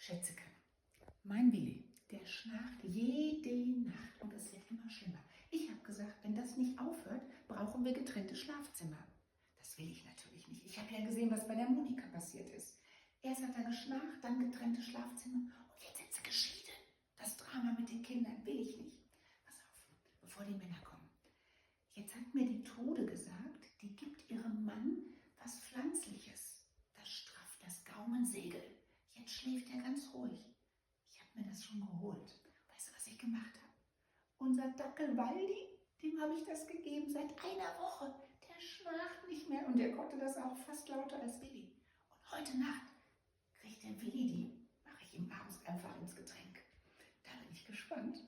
Schätzeke, mein Willi, der schnarcht jede Nacht und es wird immer schlimmer. Ich habe gesagt, wenn das nicht aufhört, brauchen wir getrennte Schlafzimmer. Das will ich natürlich nicht. Ich habe ja gesehen, was bei der Monika passiert ist. Erst hat er geschnarcht, dann getrennte Schlafzimmer und jetzt sind sie geschieden. Das Drama mit den Kindern will ich nicht. Pass auf, bevor die Männer kommen. Jetzt hat mir die Trude gesagt, die gibt ihrem Mann was Pflanzliches. Das strafft das Gaumensegel. Jetzt schläft er ganz ruhig. Ich habe mir das schon geholt. Weißt du, was ich gemacht habe? Unser Dackel Waldi, dem habe ich das gegeben seit einer Woche. Der schnarcht nicht mehr und der konnte das auch fast lauter als Willi. Und heute Nacht kriegt der Willi die, mache ich ihm abends einfach ins Getränk. Da bin ich gespannt.